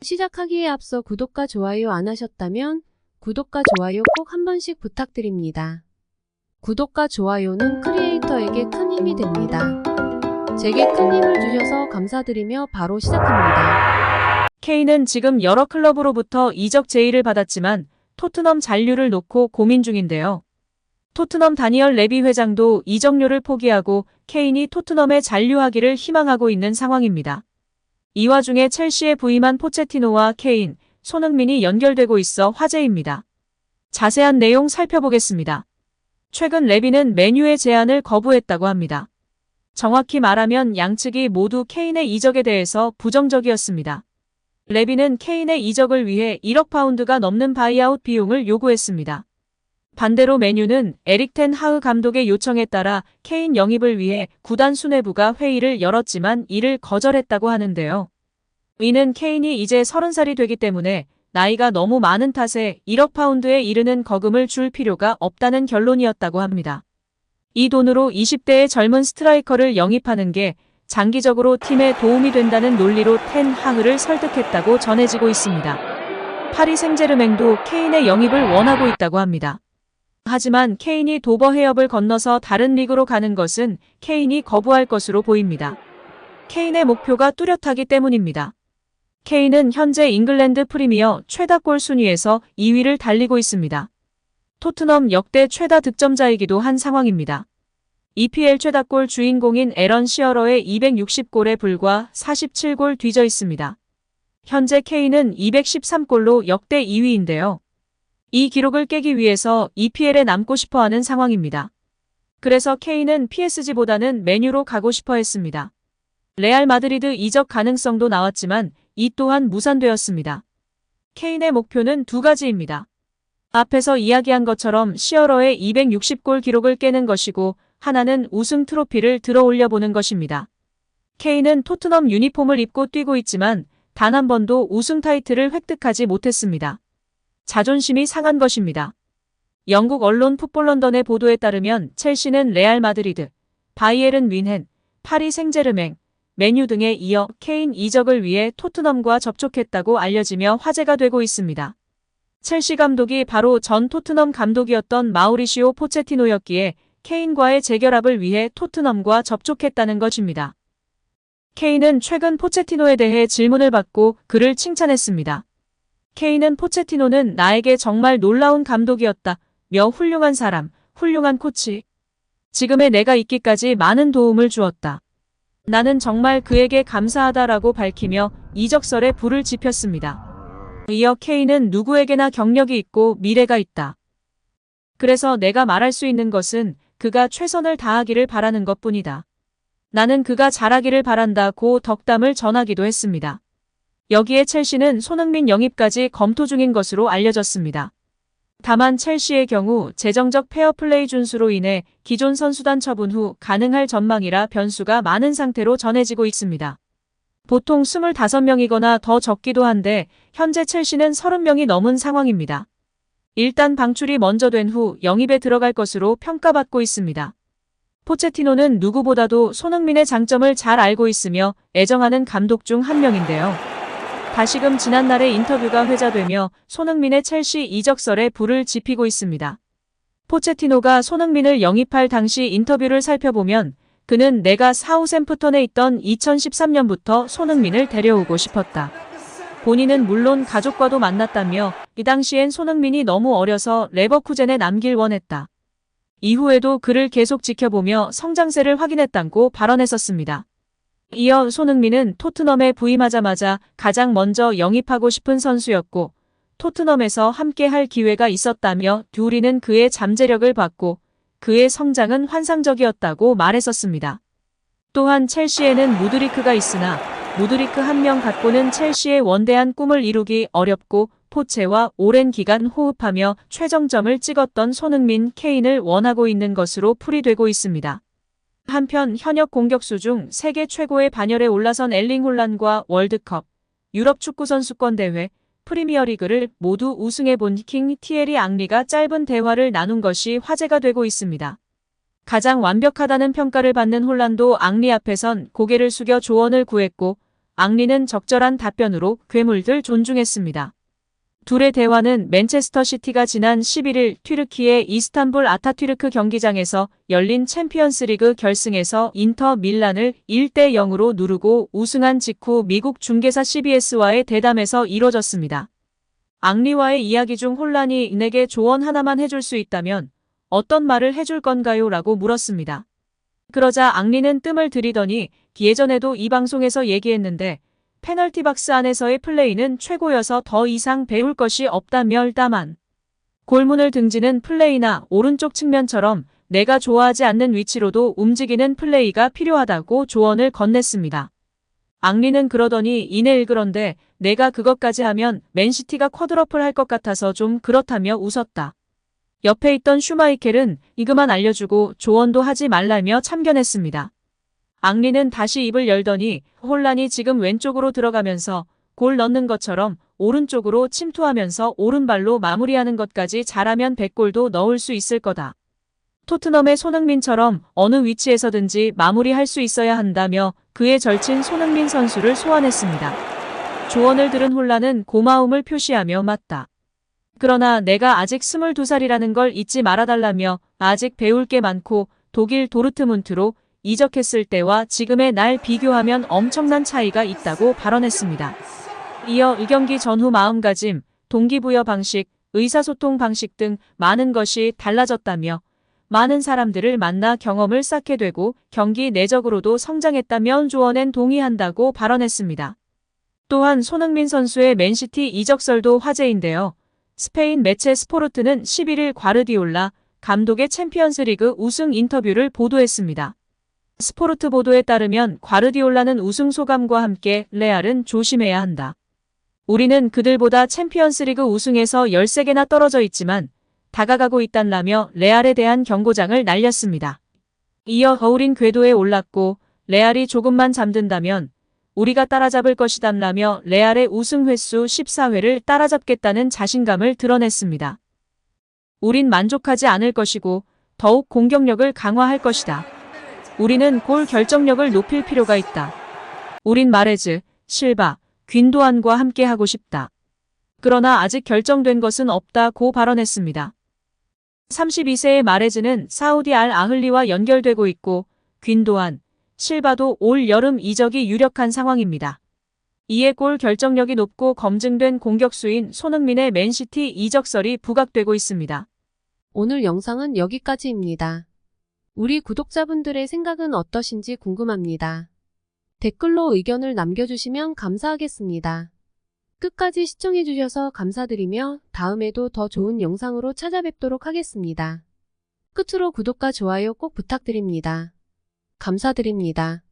시작하기에 앞서 구독과 좋아요 안 하셨다면 구독과 좋아요 꼭 한 번씩 부탁드립니다. 구독과 좋아요는 크리에이터에게 큰 힘이 됩니다. 제게 큰 힘을 주셔서 감사드리며 바로 시작합니다. 케인은 지금 여러 클럽으로부터 이적 제의를 받았지만 토트넘 잔류를 놓고 고민 중인데요. 토트넘 다니엘 레비 회장도 이적료를 포기하고 케인이 토트넘에 잔류하기를 희망하고 있는 상황입니다. 이 와중에 첼시에 부임한 포체티노와 케인, 손흥민이 연결되고 있어 화제입니다. 자세한 내용 살펴보겠습니다. 최근 레비는 맨유의 제안을 거부했다고 합니다. 정확히 말하면 양측이 모두 케인의 이적에 대해서 부정적이었습니다. 레비는 케인의 이적을 위해 1억 파운드가 넘는 바이아웃 비용을 요구했습니다. 반대로 맨유는 에릭 텐 하흐 감독의 요청에 따라 케인 영입을 위해 구단 수뇌부가 회의를 열었지만 이를 거절했다고 하는데요. 이는 케인이 이제 30살이 되기 때문에 나이가 너무 많은 탓에 1억 파운드에 이르는 거금을 줄 필요가 없다는 결론이었다고 합니다. 이 돈으로 20대의 젊은 스트라이커를 영입하는 게 장기적으로 팀에 도움이 된다는 논리로 텐 하흐를 설득했다고 전해지고 있습니다. 파리 생제르맹도 케인의 영입을 원하고 있다고 합니다. 하지만 케인이 도버 해협을 건너서 다른 리그로 가는 것은 케인이 거부할 것으로 보입니다. 케인의 목표가 뚜렷하기 때문입니다. 케인은 현재 잉글랜드 프리미어 최다 골 순위에서 2위를 달리고 있습니다. 토트넘 역대 최다 득점자이기도 한 상황입니다. EPL 최다골 주인공인 에런 시어러의 260골에 불과 47골 뒤져 있습니다. 현재 케인은 213골로 역대 2위인데요. 이 기록을 깨기 위해서 EPL에 남고 싶어하는 상황입니다. 그래서 케인은 PSG보다는 맨유로 가고 싶어 했습니다. 레알 마드리드 이적 가능성도 나왔지만 이 또한 무산되었습니다. 케인의 목표는 두 가지입니다. 앞에서 이야기한 것처럼 시어러의 260골 기록을 깨는 것이고 하나는 우승 트로피를 들어 올려보는 것입니다. 케인은 토트넘 유니폼을 입고 뛰고 있지만 단 한 번도 우승 타이틀을 획득하지 못했습니다. 자존심이 상한 것입니다. 영국 언론 풋볼 런던의 보도에 따르면 첼시는 레알 마드리드, 바이에른 뮌헨, 파리 생제르맹, 맨유 등에 이어 케인 이적을 위해 토트넘과 접촉했다고 알려지며 화제가 되고 있습니다. 첼시 감독이 바로 전 토트넘 감독이었던 마우리시오 포체티노였기에 케인과의 재결합을 위해 토트넘과 접촉했다는 것입니다. 케인은 최근 포체티노에 대해 질문을 받고 그를 칭찬했습니다. 케인은 포체티노는 나에게 정말 놀라운 감독이었다. 며 훌륭한 사람, 훌륭한 코치. 지금의 내가 있기까지 많은 도움을 주었다. 나는 정말 그에게 감사하다라고 밝히며 이적설에 불을 지폈습니다. 이어 케인은 누구에게나 경력이 있고 미래가 있다. 그래서 내가 말할 수 있는 것은 그가 최선을 다하기를 바라는 것뿐이다. 나는 그가 잘하기를 바란다고 덕담을 전하기도 했습니다. 여기에 첼시는 손흥민 영입까지 검토 중인 것으로 알려졌습니다. 다만 첼시의 경우 재정적 페어플레이 준수로 인해 기존 선수단 처분 후 가능할 전망이라 변수가 많은 상태로 전해지고 있습니다. 보통 25명이거나 더 적기도 한데 현재 첼시는 30명이 넘은 상황입니다. 일단 방출이 먼저 된 후 영입에 들어갈 것으로 평가받고 있습니다. 포체티노는 누구보다도 손흥민의 장점을 잘 알고 있으며 애정하는 감독 중 한 명인데요. 다시금 지난날의 인터뷰가 회자되며 손흥민의 첼시 이적설에 불을 지피고 있습니다. 포체티노가 손흥민을 영입할 당시 인터뷰를 살펴보면 그는 내가 사우샘프턴에 있던 2013년부터 손흥민을 데려오고 싶었다. 본인은 물론 가족과도 만났다며 이 당시엔 손흥민이 너무 어려서 레버쿠젠에 남길 원했다. 이후에도 그를 계속 지켜보며 성장세를 확인했다고 발언했었습니다. 이어 손흥민은 토트넘에 부임하자마자 가장 먼저 영입하고 싶은 선수였고 토트넘에서 함께 할 기회가 있었다며 듀리는 그의 잠재력을 봤고 그의 성장은 환상적이었다고 말했었습니다. 또한 첼시에는 무드리크가 있으나 무드리크 한 명 갖고는 첼시의 원대한 꿈을 이루기 어렵고 포체와 오랜 기간 호흡하며 최정점을 찍었던 손흥민, 케인을 원하고 있는 것으로 풀이되고 있습니다. 한편 현역 공격수 중 세계 최고의 반열에 올라선 엘링 홀란과 월드컵, 유럽 축구선수권 대회, 프리미어리그를 모두 우승해본 킹 티에리 앙리가 짧은 대화를 나눈 것이 화제가 되고 있습니다. 가장 완벽하다는 평가를 받는 홀란도 앙리 앞에선 고개를 숙여 조언을 구했고 앙리는 적절한 답변으로 괴물들 존중했습니다. 둘의 대화는 맨체스터 시티가 지난 11일 튀르키예 이스탄불 아타튀르크 경기장에서 열린 챔피언스리그 결승에서 인터 밀란을 1대 0으로 누르고 우승한 직후 미국 중개사 CBS와의 대담에서 이뤄졌습니다. 앙리와의 이야기 중 혼란이 내게 조언 하나만 해줄 수 있다면 어떤 말을 해줄 건가요? 라고 물었습니다. 그러자 앙리는 뜸을 들이더니 예전에도 이 방송에서 얘기했는데 페널티 박스 안에서의 플레이는 최고여서 더 이상 배울 것이 없다며 다만 골문을 등지는 플레이나 오른쪽 측면처럼 내가 좋아하지 않는 위치로도 움직이는 플레이가 필요하다고 조언을 건넸습니다. 앙리는 그러더니 이내 그런데 내가 그것까지 하면 맨시티가 쿼드러플 할 것 같아서 좀 그렇다며 웃었다. 옆에 있던 슈마이켈은 이그만 알려주고 조언도 하지 말라며 참견했습니다. 앙리는 다시 입을 열더니 혼란이 지금 왼쪽으로 들어가면서 골 넣는 것처럼 오른쪽으로 침투하면서 오른발로 마무리하는 것까지 잘하면 100골도 넣을 수 있을 거다. 토트넘의 손흥민처럼 어느 위치에서든지 마무리할 수 있어야 한다며 그의 절친 손흥민 선수를 소환했습니다. 조언을 들은 혼란은 고마움을 표시하며 맞다. 그러나 내가 아직 22살이라는 걸 잊지 말아달라며 아직 배울 게 많고 독일 도르트문트로 이적했을 때와 지금의 날 비교하면 엄청난 차이가 있다고 발언했습니다. 이어 이 경기 전후 마음가짐, 동기부여 방식, 의사소통 방식 등 많은 것이 달라졌다며 많은 사람들을 만나 경험을 쌓게 되고 경기 내적으로도 성장했다며 조언엔 동의한다고 발언했습니다. 또한 손흥민 선수의 맨시티 이적설도 화제인데요. 스페인 매체 스포르트는 11일 과르디올라 감독의 챔피언스리그 우승 인터뷰를 보도했습니다. 스포르트 보도에 따르면 과르디올라는 우승 소감과 함께 레알은 조심해야 한다. 우리는 그들보다 챔피언스리그 우승에서 13개나 떨어져 있지만 다가가고 있단라며 레알에 대한 경고장을 날렸습니다. 이어 우린 궤도에 올랐고 레알이 조금만 잠든다면 우리가 따라잡을 것이다라며 레알의 우승 횟수 14회를 따라잡겠다는 자신감을 드러냈습니다. 우린 만족하지 않을 것이고 더욱 공격력을 강화할 것이다. 우리는 골 결정력을 높일 필요가 있다. 우린 마레즈, 실바, 귄도안과 함께 하고 싶다. 그러나 아직 결정된 것은 없다고 발언했습니다. 32세의 마레즈는 사우디 알 아흘리와 연결되고 있고 귄도안, 실바도 올 여름 이적이 유력한 상황입니다. 이에 골 결정력이 높고 검증된 공격수인 손흥민의 맨시티 이적설이 부각되고 있습니다. 오늘 영상은 여기까지입니다. 우리 구독자분들의 생각은 어떠신지 궁금합니다. 댓글로 의견을 남겨주시면 감사하겠습니다. 끝까지 시청해주셔서 감사드리며 다음에도 더 좋은 영상으로 찾아뵙도록 하겠습니다. 끝으로 구독과 좋아요 꼭 부탁드립니다. 감사드립니다.